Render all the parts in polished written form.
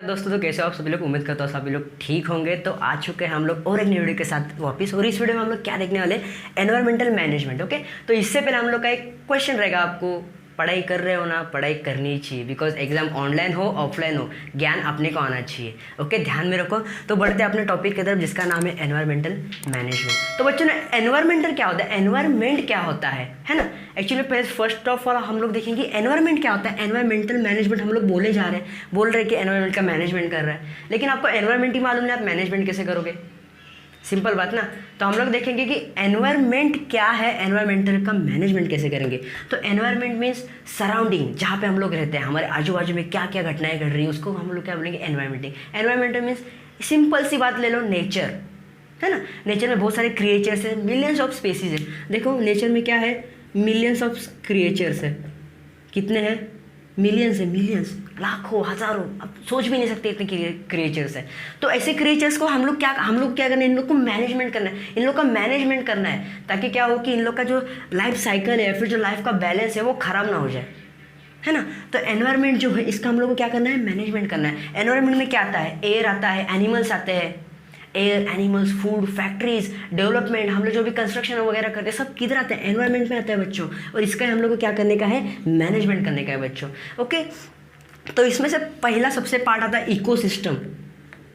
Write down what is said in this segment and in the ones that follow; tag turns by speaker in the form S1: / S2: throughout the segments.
S1: दोस्तों, तो कैसे हो आप सभी लोग। उम्मीद करता हूँ सभी लोग ठीक होंगे। तो आ चुके हैं हम लोग और एक नई वीडियो के साथ वापस। और इस वीडियो में हम लोग क्या देखने वाले, एनवायरमेंटल मैनेजमेंट। ओके, तो इससे पहले हम लोग का एक क्वेश्चन रहेगा, आपको पढ़ाई कर रहे हो ना, पढ़ाई करनी चाहिए। बिकॉज एग्जाम ऑनलाइन हो ऑफलाइन हो, ज्ञान अपने को आना चाहिए। ओके, ध्यान में रखो। तो बढ़ते हैं अपने टॉपिक की तरफ, जिसका नाम है एनवायरमेंटल मैनेजमेंट। तो बच्चों ने एनवायरमेंटल क्या होता है, एनवायरमेंट क्या होता है ना। एक्चुअली पहले फर्स्ट ऑफ ऑल हम लोग देखेंगे एनवायरमेंट क्या होता है। एनवायरमेंटल मैनेजमेंट हम लोग बोले जा रहे हैं, बोल रहे हैं कि एनवायरमेंट का मैनेजमेंट कर रहा है, लेकिन आपको एनवायरमेंट ही मालूम नहीं, आप मैनेजमेंट कैसे करोगे। सिंपल बात ना। तो हम लोग देखेंगे कि एनवायरमेंट क्या है, एनवायरमेंटल का मैनेजमेंट कैसे करेंगे। तो एनवायरमेंट मीन्स सराउंडिंग, जहाँ पे हम लोग रहते हैं, हमारे आजू बाजू में क्या क्या घटनाएं घट रही है, उसको हम लोग क्या बोलेंगे, एनवायरमेंटिंग। एनवायरमेंटल मीन्स सिंपल सी बात ले लो, नेचर है ना। नेचर में बहुत सारे क्रिएचर्स हैं, मिलियंस ऑफ स्पेसीज है। देखो नेचर में क्या है, मिलियंस ऑफ क्रिएचर्स है। कितने हैं, मिलियंस है, मिलियंस, लाखों हजारों, अब सोच भी नहीं सकते इतने क्रिएचर्स हैं। तो ऐसे क्रिएचर्स को हम लोग क्या करना है, इन लोग को मैनेजमेंट करना है, इन लोग का मैनेजमेंट करना है, ताकि क्या हो कि इन लोग का जो लाइफ साइकिल है, फिर जो लाइफ का बैलेंस है, वो खराब ना हो जाए, है ना। तो एनवायरनमेंट जो है, इसका हम लोग को क्या करना है, मैनेजमेंट करना है। एनवायरनमेंट में क्या आता है, एयर आता है, एनिमल्स आते हैं, air, animals, food, factories, development, हम लोग जो भी कंस्ट्रक्शन वगैरह करते हैं, सब किधर आते हैं, एनवायरनमेंट में आता है बच्चों। और इसका हम लोग को क्या करने का है, मैनेजमेंट करने का है बच्चों। ओके, तो इसमें से पहला सबसे पार्ट आता है इकोसिस्टम।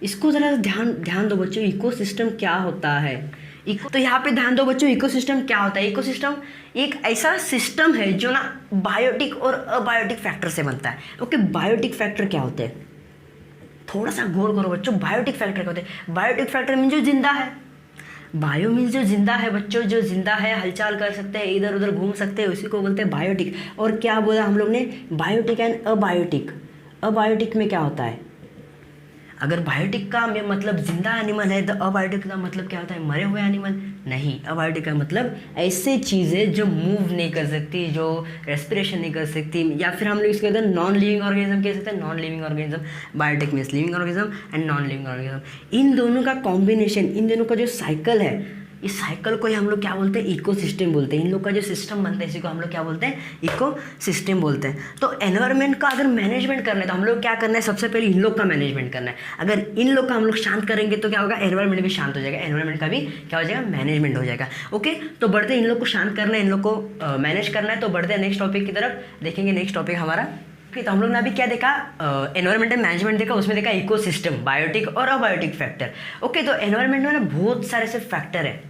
S1: इसको ज़रा ध्यान दो बच्चों, इकोसिस्टम क्या होता है। तो यहाँ पे ध्यान दो बच्चों, इकोसिस्टम क्या होता है। इकोसिस्टम एक ऐसा सिस्टम है जो ना बायोटिक और अबायोटिक फैक्टर से बनता है। ओके, बायोटिक फैक्टर क्या होते हैं, थोड़ा सा गौर करो बच्चों। बायोटिक फैक्टर क्या होते हैं, बायोटिक फैक्टर मीन जो जिंदा है, बायो मीन्स जो जिंदा है बच्चों, जो जिंदा है, हलचल कर सकते हैं, इधर उधर घूम सकते हैं, उसी को बोलते हैं बायोटिक। और क्या बोला हम लोग ने, बायोटिक एंड अबायोटिक। अबायोटिक में क्या होता है, अगर बायोटिक का मतलब जिंदा एनिमल है, तो अबायोटिक का मतलब क्या होता है, मरे हुए एनिमल नहीं। अबायोटिक का मतलब ऐसे चीज़ें जो मूव नहीं कर सकती, जो रेस्पिरेशन नहीं कर सकती, या फिर हम लोग इसके अंदर नॉन लिविंग ऑर्गेनिज्म कह सकते हैं। Non living organism, biotic means living organism and non living organism. इन दोनों का कॉम्बिनेशन, इन दोनों का जो साइकिल है, इस साइकिल को ही हम लोग क्या बोलते हैं, इकोसिस्टम बोलते हैं। इन लोग का जो सिस्टम बनता है, इसी को हम लोग क्या बोलते हैं, इकोसिस्टम बोलते हैं। तो एनवायरनमेंट का अगर मैनेजमेंट करना है, तो हम लोग क्या करना है, सबसे पहले इन लोग का मैनेजमेंट करना है। अगर इन लोग का हम लोग शांत करेंगे, तो क्या होगा, एनवायरनमेंट भी शांत हो जाएगा, एनवायरनमेंट का भी क्या हो जाएगा, मैनेजमेंट हो जाएगा। ओके, तो बढ़ते इन लोग को शांत करना है, इन लोग को मैनेज करना है। तो बढ़ते हैं नेक्स्ट टॉपिक की तरफ, देखेंगे नेक्स्ट टॉपिक हमारा। तो हम लोग ने अभी क्या देखा, एनवायरमेंटल मैनेजमेंट देखा, उसमें देखा इकोसिस्टम, बायोटिक और अबायोटिक फैक्टर। ओके, तो एनवायरमेंट में ना बहुत सारे ऐसे फैक्टर है,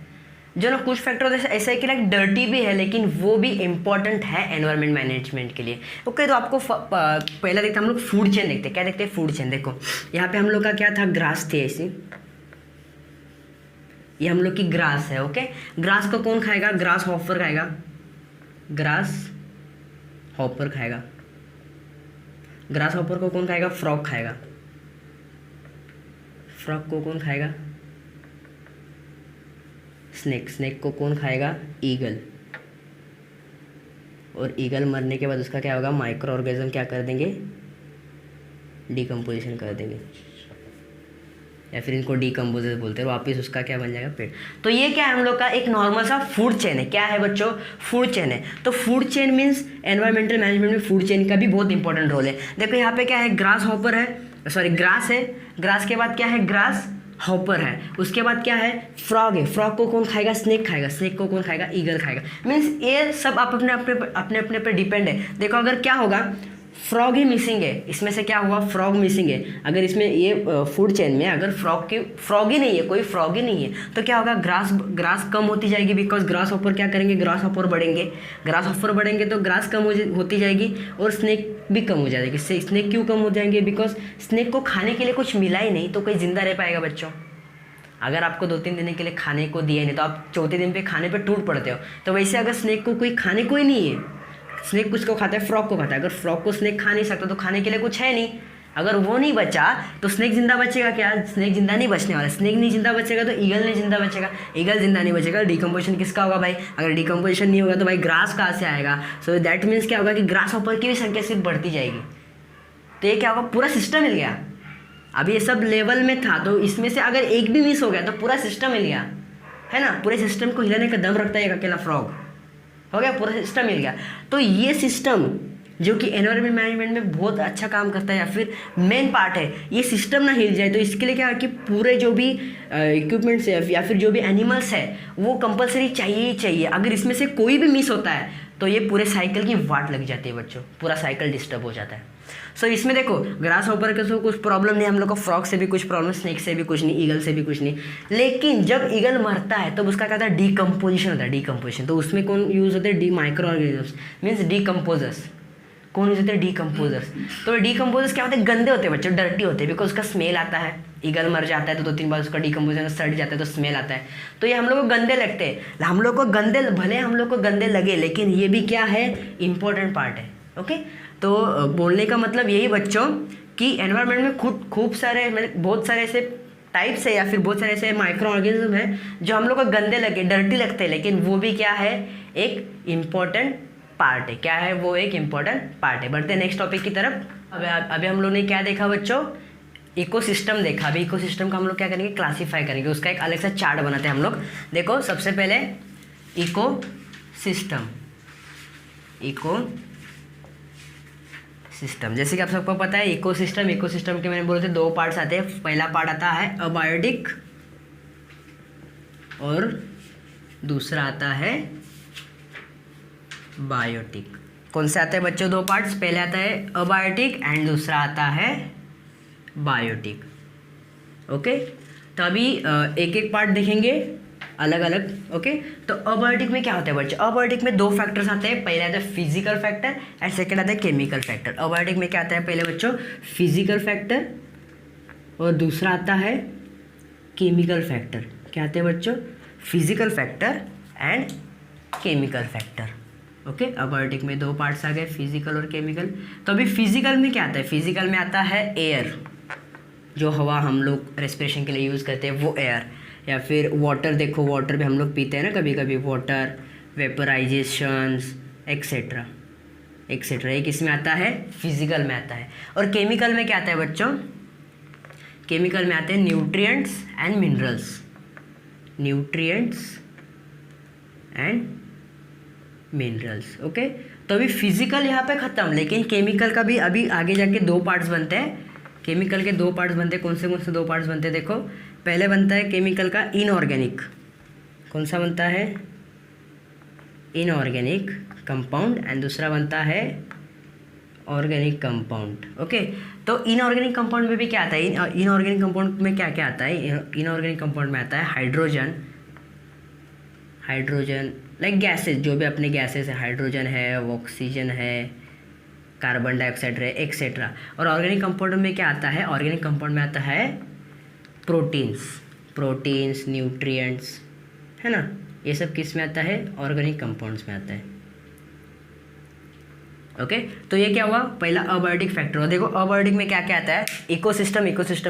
S1: जो ना कुछ फैक्टर ऐसा है कि लाइक डर्टी भी है, लेकिन वो भी इंपॉर्टेंट है एनवायरमेंट मैनेजमेंट के लिए। ओके, तो आपको पहला देखते हैं हम लोग, फूड चेन देखते हैं। क्या देखते हैं, फूड चेन। देखो यहाँ पे हम लोग का क्या था, ग्रास थी ऐसी, ये हम लोग की ग्रास है। ओके, ग्रास को कौन खाएगा, ग्रास हॉपर खाएगा, ग्रास हॉपर खाएगा। ग्रास हॉपर को कौन खाएगा, फ्रॉग खाएगा। फ्रॉग को कौन खाएगा, स्नेक। स्नेक को कौन खाएगा, ईगल। और ईगल मरने के बाद उसका क्या होगा, माइक्रो ऑर्गेनिज्म क्या कर देंगे, डिकम्पोजिशन कर देंगे, या फिर इनको डिकम्पोजर बोलते हैं। वापस उसका क्या बन जाएगा, पेड़। तो ये क्या है, हम लोग का एक नॉर्मल सा फूड चेन है। क्या है बच्चों, फूड चेन है। तो food chain means environmental management में फूड चेन का भी बहुत इंपॉर्टेंट रोल है। देखो यहाँ पे क्या है, ग्रास हॉपर है, सॉरी ग्रास है, ग्रास के बाद क्या है, ग्रास हॉपर है, उसके बाद क्या है, फ्रॉग है। फ्रॉग को कौन खाएगा, स्नेक खाएगा। स्नेक को कौन खाएगा, ईगल खाएगा। मीन्स ये सब आप अपने पे डिपेंड है। देखो अगर क्या होगा, फ्रॉग ही मिसिंग है, इसमें से क्या हुआ, फ्रॉग मिसिंग है। अगर इसमें ये फूड चेन में अगर फ्रॉग ही नहीं है, कोई फ्रॉग ही नहीं है, तो क्या होगा, ग्रास कम होती जाएगी। बिकॉज ग्रास हॉपर क्या करेंगे, ग्रास हॉपर बढ़ेंगे, ग्रास हॉपर बढ़ेंगे तो ग्रास कम होती जाएगी, और स्नेक भी कम हो जाएगी। स्नेक क्यों कम हो जाएंगे, बिकॉज स्नेक को खाने के लिए कुछ मिला ही नहीं, तो कोई जिंदा रह पाएगा बच्चों। अगर आपको 2-3 दिन के लिए खाने को दिया नहीं, तो आप चौथे दिन पे खाने पे टूट पड़ते हो। तो वैसे अगर स्नेक को कोई खाने को ही नहीं है, स्नेक कुछ को खाता है, फ्रॉग को खाता है। अगर फ्रॉग को स्नेक खा नहीं सकता, तो खाने के लिए कुछ है नहीं। अगर वो नहीं बचा तो स्नेक जिंदा बचेगा क्या, स्नेक जिंदा नहीं बचने वाला। स्नेक नहीं जिंदा बचेगा तो ईगल नहीं जिंदा बचेगा, ईगल जिंदा नहीं बचेगा। डिकम्पोजिशन किसका होगा भाई, अगर डिकम्पोजिशन नहीं होगा तो भाई ग्रास कहाँ से आएगा। सो दैट मीन्स क्या होगा कि ग्रास हॉपर की भी संख्या सिर्फ बढ़ती जाएगी। तो ये क्या होगा, पूरा सिस्टम मिल गया। अभी ये सब लेवल में था, तो इसमें से अगर एक भी मिस हो गया तो पूरा सिस्टम मिल गया, है ना। पूरे सिस्टम को हिलाने का दम रखता है एक अकेला फ्रॉग, हो गया, पूरा सिस्टम मिल गया। तो ये सिस्टम जो कि एनवायरमेंट मैनेजमेंट में बहुत अच्छा काम करता है या फिर मेन पार्ट है, ये सिस्टम ना हिल जाए तो इसके लिए क्या है कि पूरे जो भी इक्विपमेंट्स है या फिर जो भी एनिमल्स है वो कंपलसरी चाहिए ही चाहिए। अगर इसमें से कोई भी मिस होता है तो ये पूरे साइकिल की वाट लग जाती है बच्चों, पूरा साइकिल डिस्टर्ब हो जाता है। सो इसमें देखो ग्रास हॉपर के तो कुछ प्रॉब्लम नहीं, हम लोग को फ्रॉग से भी कुछ प्रॉब्लम, स्नेक से भी कुछ नहीं, ईगल से भी कुछ नहीं। लेकिन जब ईगल मरता है तो उसका क्या होता है, डीकम्पोजिशन होता है, डीकम्पोजिशन। तो उसमें कौन यूज़ होते हैं, माइक्रो ऑर्गेनिजम्स मीन्स डीकम्पोजर्स। कौन यूज होते हैं, डीकम्पोजर्स। तो डीकम्पोजर्स क्या होते हैं, गंदे होते हैं बच्चों, डर्टी होते हैं, बिकॉज उसका स्मेल आता है। ईगल मर जाता है तो 2-3 बार उसका डीकम्पोजन सड़ जाता है तो स्मेल आता है, तो ये हम लोग को गंदे लगते हैं। हम लोग को गंदे, भले हम लोग को गंदे लगे लेकिन ये भी क्या है, इंपॉर्टेंट पार्ट है। ओके, तो बोलने का मतलब यही बच्चों कि एनवायरनमेंट में खूब सारे, बहुत सारे ऐसे टाइप्स है या फिर बहुत सारे ऐसे माइक्रो ऑर्गेनिज्म है जो हम लोग को गंदे लगे, डर्टी लगते हैं, लेकिन वो भी क्या है, एक इम्पॉर्टेंट पार्ट है। क्या है वो, एक इम्पॉर्टेंट पार्ट है। बढ़ते हैं नेक्स्ट टॉपिक की तरफ। अभी हम लोग ने क्या देखा बच्चों, इकोसिस्टम देखा। अभी इकोसिस्टम का हम लोग क्या करेंगे, क्लासीफाई करेंगे, उसका एक अलग सा चार्ट बनाते हैं हम लोग। देखो सबसे पहले इकोसिस्टम, इकोसिस्टम जैसे कि आप सबको पता है इकोसिस्टम के मैंने बोले थे 2 पार्ट्स आते हैं। पहला पार्ट आता है अबायोटिक और दूसरा आता है बायोटिक। कौन से आते हैं बच्चों 2 पार्ट्स, पहले आता है अबायोटिक एंड दूसरा आता है बायोटिक। ओके, तो अभी एक एक पार्ट देखेंगे अलग अलग। ओके, तो अबायोटिक में क्या होता है बच्चों, अबायोटिक में 2 फैक्टर्स आते हैं। पहले आता है फिजिकल फैक्टर एंड सेकंड आता है केमिकल फैक्टर। अबायोटिक में क्या आता है पहले बच्चों, फिजिकल फैक्टर और दूसरा आता है केमिकल फैक्टर। क्या आते हैं बच्चों, physical factor and chemical factor. Okay, abiotic में 2 पार्ट्स आ गए, फिजिकल और केमिकल। तो अभी फिजिकल में क्या आता है, फिजिकल में आता है एयर, जो हवा हम लोग रेस्पिरेशन के लिए यूज़ करते हैं वो एयर, या फिर वाटर। देखो वाटर भी हम लोग पीते हैं ना कभी कभी, वाटर, वेपराइजेशंस एक्सेट्रा एक्सेट्रा, ये किस में आता है, फिजिकल में आता है। और केमिकल में क्या आता है बच्चों, केमिकल में आते हैं nutrients and minerals, nutrients and minerals. Okay, तो अभी फिजिकल यहाँ पे ख़त्म, लेकिन केमिकल का भी अभी आगे जाके 2 पार्ट्स बनते हैं। केमिकल के 2 पार्ट्स बनते हैं। कौन से 2 पार्ट्स बनते हैं, देखो पहले बनता है केमिकल का इनऑर्गेनिक। कौन सा बनता है, इनऑर्गेनिक कंपाउंड, एंड दूसरा बनता है ऑर्गेनिक कंपाउंड। ओके, तो इनऑर्गेनिक कंपाउंड में भी क्या आता है, इनऑर्गेनिक कंपाउंड में क्या क्या आता है, इनऑर्गेनिक कंपाउंड में आता है हाइड्रोजन लाइक गैसेस, जो भी अपने गैसेस है, हाइड्रोजन है, ऑक्सीजन है, कार्बन डाइऑक्साइड है एक्सेट्रा। और ऑर्गेनिक कंपाउंड में क्या आता है, ऑर्गेनिक कंपाउंड में आता है प्रोटीन्स, न्यूट्रिएंट्स, है ना, ये सब किस में आता है, ऑर्गेनिक कंपाउंड्स में आता है। ओके, तो ये क्या हुआ, पहला अबायोटिक फैक्टर। और देखो अबायोटिक में क्या क्या आता है, इकोसिस्टम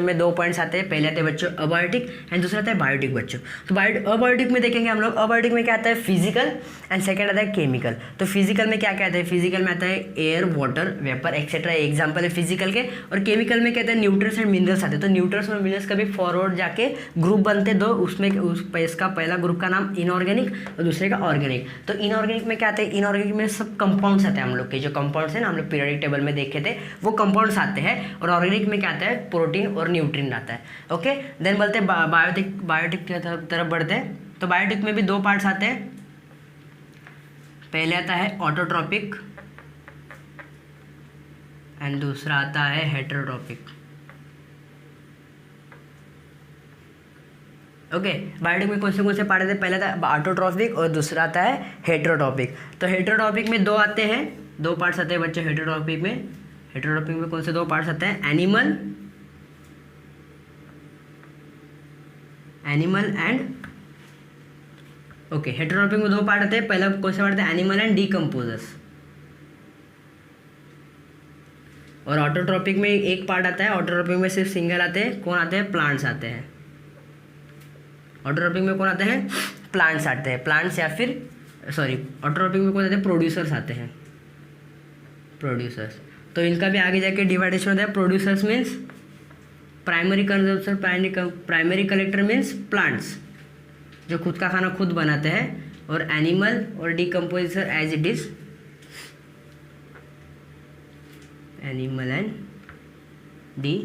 S1: में 2 पॉइंट्स आते हैं। पहले आते हैं बच्चों अबायोटिक एंड दूसरा आता है बायोटिक बच्चों। तो अबायोटिक में देखेंगे हम लोग, अबायोटिक में क्या आता है, फिजिकल एंड सेकंड आता है केमिकल। तो फिजिकल में क्या क्या आता है, फिजिकल में आता है air, water, vapour etcetera, example है फिजिकल के। और केमिकल में क्या आता है, न्यूट्रिएंट्स एंड मिनरल्स आते हैं। तो न्यूट्रिएंट्स और मिनरल्स का भी फॉरवर्ड जाके ग्रुप बनते 2, उसमें इसका पहला ग्रुप का नाम इनऑर्गेनिक और दूसरे का ऑर्गेनिक। तो इनऑर्गेनिक में क्या आता है, इनऑर्गेनिक में सब कंपाउंड्स आते हैं हम लोग के, जो कंपाउंड्स है ना, हम लोग पीरियोडिक टेबल में देखे थे, वो कंपाउंड्स आते हैं। और ऑर्गेनिक में क्या आता है, प्रोटीन और न्यूट्रिएंट आता है। ओके, देन बोलते हैं बायोटिक की तरफ बढ़ते हैं। तो बायोटिक में भी 2 पार्ट्स आते हैं। पहले आता है ऑटोट्रॉपिक एंड दूसरा आता है हेटेरोट्रॉपिक। ओके, बायोटिक में कौन से पार्ट आते हैं, पहला आता है ऑटोट्रॉपिक और दूसरा आता है हेटेरोट्रॉपिक। तो हेटेरोट्रॉपिक में 2 आते हैं, 2 पार्ट्स आते हैं बच्चे हेटेरोट्रॉपिक में कौन से 2 पार्ट्स आते हैं, एनिमल एंड ओके, हेटेरोट्रॉपिक में 2 पार्ट आते हैं। पहला कौन से पार्ट आते हैं, एनिमल एंड डीकम्पोजर्स। और ऑटोट्रॉपिक में 1 पार्ट आता है। ऑटोट्रॉपिक में सिर्फ सिंगल आते हैं, कौन आते हैं, प्लांट्स आते हैं। ऑटोट्रॉपिक में कौन आते हैं, प्लांट्स आते हैं, प्लांट्स या फिर ऑटोट्रॉपिक में कौन आते हैं, प्रोड्यूसर्स आते हैं, प्रोड्यूसर्स। तो इनका भी आगे जाके डिवाइडेशन होता है। Producers means primary consumption, primary collector means plants, जो खुद का खाना खुद बनाते हैं, और एनिमल और decomposer as it is animal and D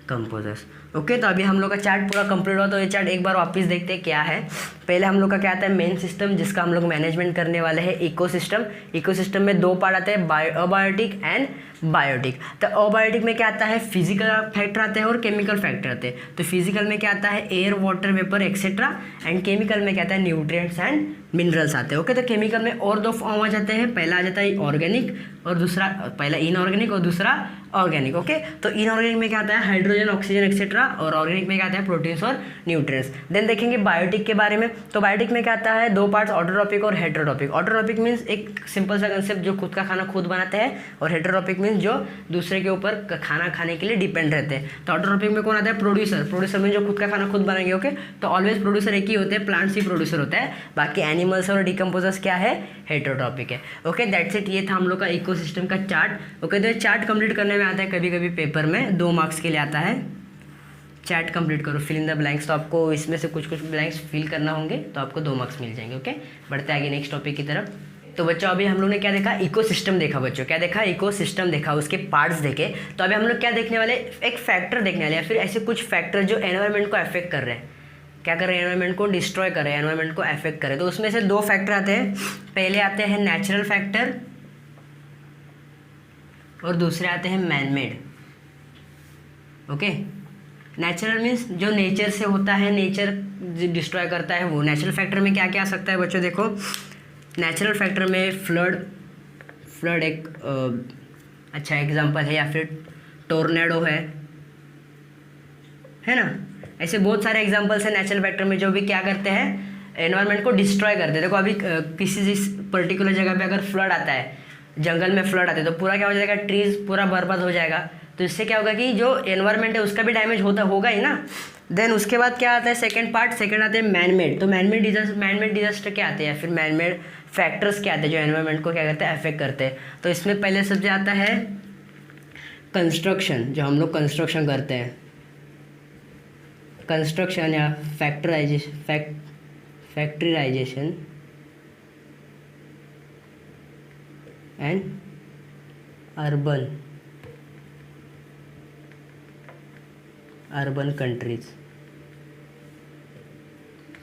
S1: composers. Okay, तो अभी हम लोग का चार्ट पूरा कंप्लीट हुआ। तो ये चार्ट एक बार वापस देखते हैं क्या है। पहले हम लोग का क्या आता है, मेन सिस्टम, जिसका हम लोग मैनेजमेंट करने वाले हैं इकोसिस्टम। इकोसिस्टम में दो पार्ट आते हैं, अबायोटिक एंड बायोटिक। तो अबायोटिक में क्या आता है, फिजिकल फैक्टर आते हैं और केमिकल फैक्टर आते हैं। तो फिजिकल में क्या आता है, air, water, vapour etcetera, and chemical में क्या आता है, न्यूट्रिएंट्स एंड मिनरल्स आते हैं। ओके, तो केमिकल में और दो फॉर्म आ जाते हैं, पहला आ जाता है ऑर्गेनिक और दूसरा, पहला इनऑर्गेनिक और दूसरा ऑर्गेनिक। ओके, तो इनऑर्गेनिक में क्या आता है, हाइड्रोजन, ऑक्सीजन एक्सेट्रा, और ऑर्गेनिक में क्या आता है, प्रोटीन्स और न्यूट्रिएंट्स। देन देखेंगे बायोटिक के बारे में। तो बायोटिक में क्या आता है, दो पार्ट्स, ऑटोट्रॉपिक और हेटेरोट्रॉपिक। ऑटोट्रॉपिक मीन्स एक सिंपल सा कंसेप्ट, जो खुद का खाना खुद बनाते हैं, और हेटेरोट्रॉपिक मीन्स जो दूसरे के ऊपर खाना खाने के लिए डिपेंड रहते हैं। तो ऑटोट्रॉपिक में कौन आता है, प्रोड्यूसर। प्रोड्यूसर में जो खुद का खाना खुद बनाएंगे। ओके, तो ऑलवेज प्रोड्यूसर एक ही होते हैं, प्लांट्स ही प्रोड्यूसर होता है, बाकी एनिमल्स और डिकम्पोजर्स क्या है, हेटेरोट्रॉपिक है। Okay, that's it. ये था हम लोग का इकोसिस्टम का चार्ट। ओके, तो ये चार्ट कंप्लीट करने में आता है कभी कभी पेपर में 2 मार्क्स के लिए आता है। चार्ट कंप्लीट करो, फिल इन द ब्लैंक्स। तो आपको इसमें से कुछ ब्लैंक्स फिल करना होंगे, तो आपको 2 मार्क्स मिल जाएंगे। ओके, बढ़ते आगे नेक्स्ट टॉपिक की तरफ। तो बच्चों अभी हम लोग ने क्या देखा, इकोसिस्टम देखा। बच्चों क्या देखा, इकोसिस्टम देखा, उसके पार्ट्स देखे। तो अभी हम लोग क्या देखने वाले, एक फैक्टर देखने वाले, या फिर ऐसे कुछ फैक्टर जो एनवायरनमेंट को अफेक्ट कर रहे हैं, क्या कर रहे हैं, एनवायरनमेंट को डिस्ट्रॉय कर रहे हैं, एनवायरनमेंट को अफेक्ट कर रहे हैं। तो उसमें से 2 फैक्टर आते हैं। पहले आते हैं नेचुरल फैक्टर और दूसरे आते हैं मैनमेड। ओके, नेचुरल मीन्स जो नेचर से होता है, नेचर डिस्ट्रॉय करता है वो। नेचुरल फैक्टर में क्या क्या आ सकता है बच्चों, देखो नेचुरल फैक्टर में फ्लड एक अच्छा एग्जांपल है, या फिर टोर्नेडो है ना। ऐसे बहुत सारे एग्जांपल्स हैं नेचुरल फैक्टर में, जो भी क्या करते हैं, एनवायरनमेंट को डिस्ट्रॉय करते हैं। देखो अभी किसी पर्टिकुलर जगह पे अगर फ्लड आता है, जंगल में फ्लड आते हैं, तो पूरा क्या हो जाएगा, ट्रीज पूरा बर्बाद हो जाएगा। तो इससे क्या होगा कि जो एनवायरनमेंट है उसका भी डैमेज होगा ही ना। देन उसके बाद क्या आता है, सेकंड पार्ट, सेकंड आते हैं मैनमेड। तो मैनमेड डिजास्टर क्या आते हैं, फिर मैनमेड फैक्टर्स क्या आते हैं जो एनवायरनमेंट को क्या करते हैं, अफेक्ट करते हैं। तो इसमें पहले सबसे आता है कंस्ट्रक्शन, जो हम लोग कंस्ट्रक्शन करते हैं, कंस्ट्रक्शन या फैक्ट्रीराइजेशन एंड अर्बन कंट्रीज।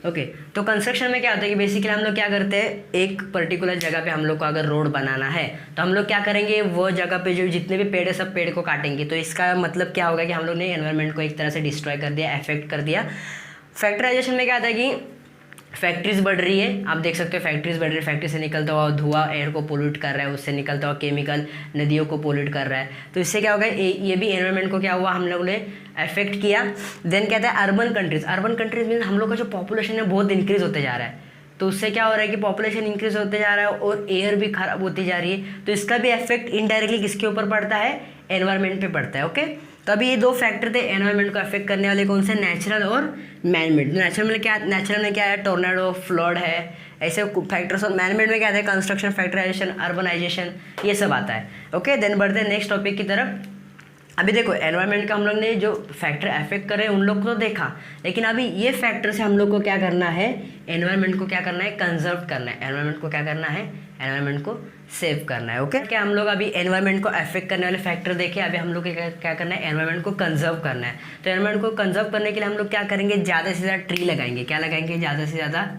S1: ओके, तो कंस्ट्रक्शन में क्या होता है कि बेसिकली हम लोग क्या करते हैं, एक पर्टिकुलर जगह पे हम लोग को अगर रोड बनाना है, तो हम लोग क्या करेंगे, वो जगह पे जो जितने भी पेड़ है सब पेड़ को काटेंगे। तो इसका मतलब क्या होगा कि हम लोग ने एनवायरनमेंट को एक तरह से डिस्ट्रॉय कर दिया, अफेक्ट कर दिया। फैक्टराइजेशन में क्या आता है कि फैक्ट्रीज बढ़ रही है, आप देख सकते हो फैक्ट्रीज बढ़ रही है, फैक्ट्री से निकलता हुआ धुआं एयर को पोल्यूट कर रहा है, उससे निकलता हुआ केमिकल नदियों को पोल्यूट कर रहा है। तो इससे क्या होगा, ये भी एनवायरनमेंट को क्या हुआ, हम लोगों ने अफेक्ट किया। देन कहता है urban countries. Urban countries mean हम लोग का जो पॉपुलेशन है बहुत इंक्रीज होते जा रहा है। तो उससे क्या हो रहा है कि पॉपुलेशन इंक्रीज होते जा रहा है और एयर भी खराब होती जा रही है। तो इसका भी इफेक्ट इनडायरेक्टली किसके ऊपर पड़ता है, एनवायरनमेंट पे पड़ता है। ओके, तो अभी ये 2 फैक्टर थे एनवायरनमेंट को अफेक्ट करने वाले, कौन से, नेचुरल और मैनमेड। नेचुरल में क्या है, टोर्नेडो, फ्लड है, ऐसे फैक्टर्स। और मैनमेड में क्या आता है, कंस्ट्रक्शन, फैक्टराइजेशन, अर्बनाइजेशन, ये सब आता है। ओके, देन बढ़ते हैं नेक्स्ट टॉपिक की तरफ। अभी देखो एनवायरनमेंट का हम लोग ने जो फैक्टर अफेक्ट करे उन लोग को तो देखा, लेकिन अभी ये फैक्टर से हम लोग को क्या करना है, एनवायरनमेंट को क्या करना है, कंजर्व करना है। एनवायरनमेंट को क्या करना है, एनवायरनमेंट को सेव करना है। ओके, क्या हम लोग अभी एनवायरनमेंट को अफेक्ट करने वाले फैक्टर देखे, अभी हम लोग क्या करना है, एनवायरनमेंट को कंजर्व करना है। तो एनवायरनमेंट को कंजर्व करने के लिए हम लोग क्या करेंगे, ज़्यादा से ज़्यादा ट्री लगाएंगे। क्या लगाएंगे, ज़्यादा से ज़्यादा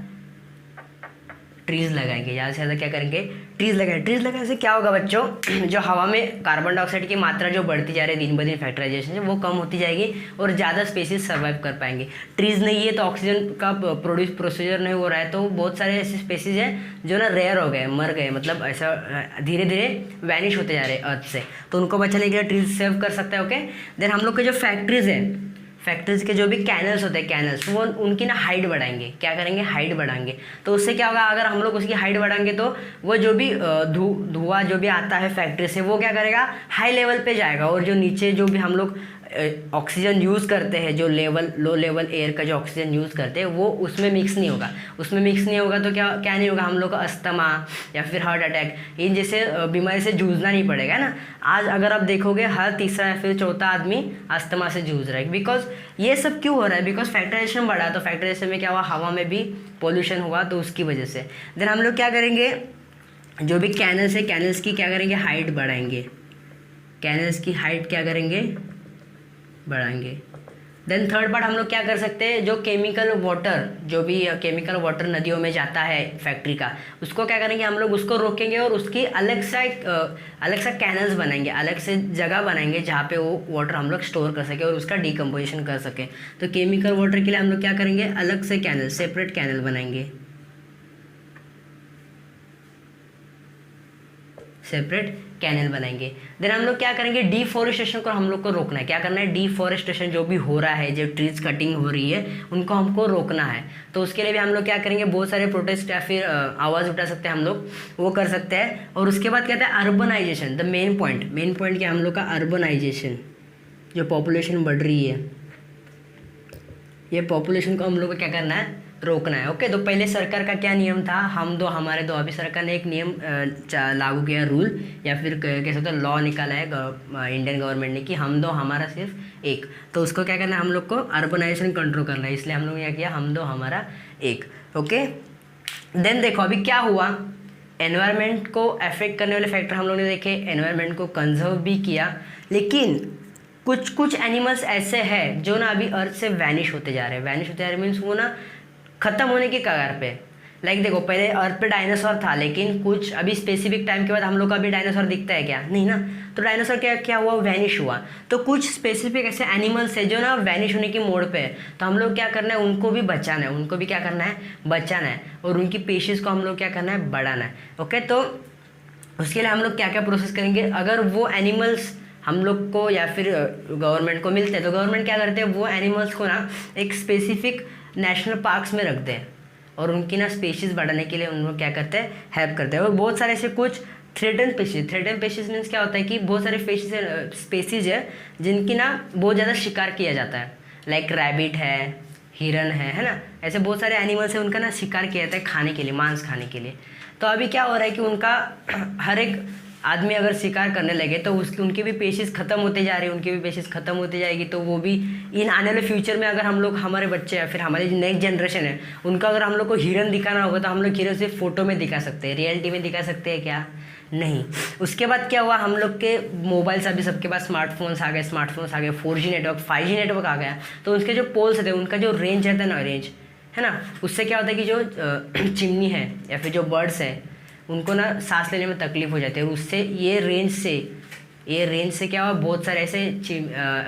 S1: ट्रीज़ लगाएंगे। ज़्यादा से ज़्यादा क्या करेंगे, ट्रीज़ लगाएंगे। ट्रीज़ लगाने से क्या होगा बच्चों, जो हवा में कार्बन डाइऑक्साइड की मात्रा जो बढ़ती जा रही है दिन ब दिन फैक्टराइजेशन से, वो कम होती जाएगी और ज़्यादा स्पेसीज सर्वाइव कर पाएंगे। ट्रीज़ नहीं है तो ऑक्सीजन का प्रोसीजर नहीं हो रहा है, तो बहुत सारे ऐसे स्पेसीज हैं जो ना रेयर हो गए, मर गए, मतलब ऐसा धीरे धीरे वैनिश होते जा रहे हैं अर्थ से। तो उनको बचाने के लिए ट्रीज सेव कर सकते हैं। ओके, देन हम लोग के जो फैक्ट्रीज है, फैक्ट्रीज के जो भी कैनल्स होते हैं, कैनल्स, वो उनकी ना हाइट बढ़ाएंगे। क्या करेंगे, हाइट बढ़ाएंगे। तो उससे क्या होगा, अगर हम लोग उसकी हाइट बढ़ाएंगे तो वो जो भी धुआं जो भी आता है फैक्ट्री से, वो क्या करेगा, हाई लेवल पे जाएगा। और जो नीचे जो भी हम लोग ऑक्सीजन यूज़ करते हैं, जो लो लेवल एयर का जो ऑक्सीजन यूज़ करते हैं, वो उसमें मिक्स नहीं होगा। उसमें मिक्स नहीं होगा तो क्या नहीं होगा, हम लोग का अस्थमा या फिर हार्ट अटैक इन जैसे बीमारी से जूझना नहीं पड़ेगा ना। आज अगर आप देखोगे हर तीसरा या फिर चौथा आदमी अस्थमा से जूझ रहा है। बिकॉज ये सब क्यों हो रहा है, बिकॉज फैक्टराइजेशन बढ़ा। तो फैक्टराइजेशन में क्या हुआ, हवा में भी पॉल्यूशन हुआ, तो उसकी वजह से। देन हम लोग क्या करेंगे, जो भी कैनल्स है, कैनल्स की क्या करेंगे, हाइट बढ़ाएंगे, कैनल्स की हाइट क्या करेंगे, बढ़ाएंगे। देन थर्ड पार्ट हम लोग क्या कर सकते हैं, जो केमिकल वाटर, जो भी केमिकल वाटर नदियों में जाता है फैक्ट्री का, उसको क्या करेंगे हम लोग, उसको रोकेंगे और उसकी अलग सा कैनल्स बनाएंगे, अलग से जगह बनाएंगे जहाँ पे वो वाटर हम लोग स्टोर कर सके और उसका डिकम्पोजिशन कर सके। तो केमिकल वाटर के लिए हम लोग क्या करेंगे, अलग से कैनल, सेपरेट कैनल बनाएंगे, सेपरेट कैनल बनाएंगे। देन हम लोग क्या करेंगे, डिफॉरेस्टेशन को हम लोग को रोकना है। क्या करना है, डिफॉरेस्टेशन जो भी हो रहा है, जो ट्रीज कटिंग हो रही है उनको हमको रोकना है। तो उसके लिए भी हम लोग क्या करेंगे, बहुत सारे प्रोटेस्ट या फिर आवाज़ उठा सकते हैं हम लोग, वो कर सकते हैं। और उसके बाद कहते हैं अर्बनाइजेशन, द मेन पॉइंट क्या हम लोग का, अर्बनाइजेशन, जो पॉपुलेशन बढ़ रही है, ये पॉपुलेशन को हम लोग को क्या करना है, रोकना है। ओके, तो पहले सरकार का क्या नियम था, हम दो हमारे दो, अभी सरकार ने एक नियम लागू किया, रूल या फिर कह सकते हो लॉ निकाला है इंडियन गवर्नमेंट ने कि हम दो हमारा सिर्फ एक। तो उसको क्या करना है, हम लोग को अर्बनाइजेशन कंट्रोल करना है, इसलिए हम लोग क्या किया, हम दो हमारा एक। ओके, देन देखो अभी क्या हुआ, एनवायरनमेंट को अफेक्ट करने वाले फैक्टर हम लोग ने देखे, एनवायरनमेंट को कंजर्व भी किया, लेकिन कुछ एनिमल्स ऐसे हैं जो ना अभी अर्थ से वैनिश होते जा रहे हैं। वैनिश होते जा रहे मीन्स वो ना खत्म होने की कगार पे। लाइक देखो, पहले अर्थ पे डायनासोर था, लेकिन कुछ अभी स्पेसिफिक टाइम के बाद हम लोग का अभी डायनासोर दिखता है क्या, नहीं ना। तो डायनासोर क्या हुआ, वैनिश हुआ। तो कुछ स्पेसिफिक ऐसे एनिमल्स है जो ना वैनिश होने की मोड़ पे है, तो हम लोग क्या करना है, उनको भी बचाना है, उनको भी क्या करना है, बचाना है, और उनकी पेशेंस को हम लोग क्या करना है, बढ़ाना है। ओके, तो उसके लिए हम लोग क्या क्या प्रोसेस करेंगे, अगर वो एनिमल्स हम लोग को या फिर गवर्नमेंट को मिलते हैं तो गवर्नमेंट क्या करते हैं, वो एनिमल्स को ना एक स्पेसिफिक नेशनल पार्क्स में रखते हैं और उनकी ना स्पीशीज़ बढ़ाने के लिए उन लोग क्या करते हैं, हेल्प करते हैं। और बहुत सारे ऐसे कुछ थ्रेटन स्पीशीज़ मीन्स क्या होता है कि बहुत सारे स्पेसीज है जिनकी ना बहुत ज़्यादा शिकार किया जाता है, लाइक रैबिट है, हिरन है ना, ऐसे बहुत सारे एनिमल्स हैं, उनका ना शिकार किया जाता है खाने के लिए, मांस खाने के लिए। तो अभी क्या हो रहा है कि उनका हर एक आदमी अगर शिकार करने लगे तो उनकी भी पेशीज खत्म होते जा रही है, उनकी भी पेशीज खत्म होती जाएगी। तो वो भी इन आने वाले फ्यूचर में अगर हम लोग, हमारे बच्चे या फिर हमारी जो नेक्स्ट जनरेशन है, उनका अगर हम लोग को हिरन दिखाना होगा तो हम लोग हिरन सिर्फ फोटो में दिखा सकते हैं, रियलिटी में दिखा सकते हैं क्या, नहीं। उसके बाद क्या हुआ, हम लोग के मोबाइल्स, अभी सबके पास स्मार्टफोन्स आ गए, 4G नेटवर्क, 5G नेटवर्क आ गया। तो उसके जो पोल्स थे, उनका जो रेंज रहता है ना, रेंज है ना, उससे क्या होता है कि जो चिमनी है या फिर जो बर्ड्स है उनको ना सांस लेने में तकलीफ हो जाती है। और उससे ये रेंज से क्या हुआ, बहुत सारे ऐसे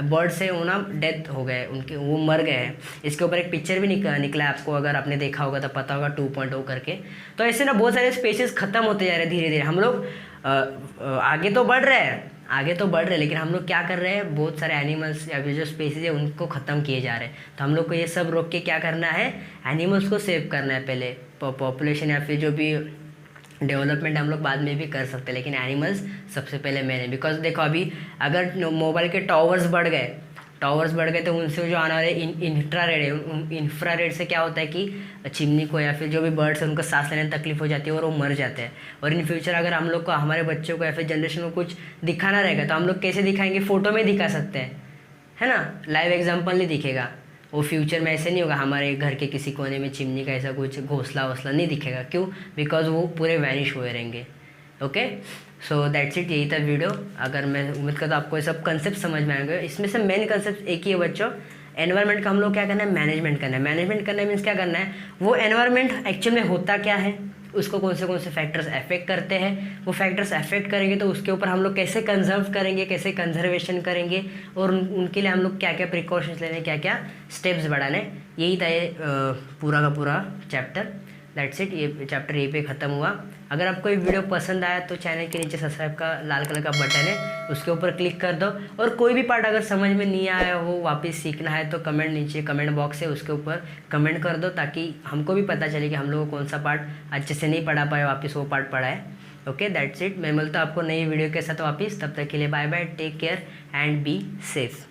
S1: बर्ड्स हैं वो ना डेथ हो गए, उनके वो मर गए हैं। इसके ऊपर एक पिक्चर भी निकला है, आपको अगर आपने देखा होगा तो पता होगा, 2.0 करके। तो ऐसे ना बहुत सारे स्पेसीज खत्म होते जा रहे हैं धीरे धीरे। हम लोग आगे तो बढ़ रहे हैं, लेकिन हम लोग क्या कर रहे हैं, बहुत सारे एनिमल्स या फिर जो स्पेसीज है उनको ख़त्म किए जा रहे हैं। तो हम लोग को ये सब रोक के क्या करना है, एनिमल्स को सेव करना है पहले। पॉपुलेशन या फिर जो भी डेवलपमेंट हम लोग बाद में भी कर सकते हैं, लेकिन एनिमल्स सबसे पहले मैंने, बिकॉज देखो अभी अगर मोबाइल के टावर्स बढ़ गए तो उनसे जो आने वाले इंफ्रारेड से क्या होता है कि चिमनी को या फिर जो भी बर्ड्स हैं उनको सांस लेने में तकलीफ हो जाती है और वो मर जाते हैं। और इन फ्यूचर अगर हम लोग को, हमारे बच्चों को या फिर जनरेशन को कुछ दिखाना रहेगा तो हम लोग कैसे दिखाएंगे, फ़ोटो में दिखा सकते हैं, है ना, लाइव एग्जाम्पल नहीं दिखेगा। वो फ्यूचर में ऐसे नहीं होगा, हमारे घर के किसी कोने में चिमनी का ऐसा कुछ घोंसला वोसला नहीं दिखेगा। क्यों, बिकॉज वो पूरे वैनिश हुए रहेंगे। ओके, सो दैट्स इट, यही था वीडियो। अगर मैं उम्मीद करता हूँ आपको ये सब कंसेप्ट समझ में आएंगे। इसमें से मेन कंसेप्ट एक ही है बच्चों, एनवायरनमेंट का हम लोग क्या करना है, मैनेजमेंट करना है मीन्स क्या करना है, वो एनवायरनमेंट एक्चुअल में होता क्या है, उसको कौन से फैक्टर्स अफेक्ट करते हैं, वो फैक्टर्स अफेक्ट करेंगे तो उसके ऊपर हम लोग कैसे कंजर्व करेंगे, कैसे कंजर्वेशन करेंगे, और उनके लिए हम लोग क्या क्या प्रिकॉशंस लेने, क्या क्या स्टेप्स बढ़ाने। यही था ये पूरा का पूरा चैप्टर। दैट्स इट, ये चैप्टर यहीं पे ख़त्म हुआ। अगर आपको ये वीडियो पसंद आया तो चैनल के नीचे सब्सक्राइब का लाल कलर का बटन है, उसके ऊपर क्लिक कर दो। और कोई भी पार्ट अगर समझ में नहीं आया हो, वापस सीखना है, तो नीचे कमेंट बॉक्स है उसके ऊपर कमेंट कर दो, ताकि हमको भी पता चले कि हम लोग को कौन सा पार्ट अच्छे से नहीं पढ़ा पाए, वापस वो पार्ट पढ़ाए। ओके, दैट्स इट, मैं मिलता हूँ आपको नई वीडियो के साथ वापस। तब तक के लिए bye bye, take care and be safe.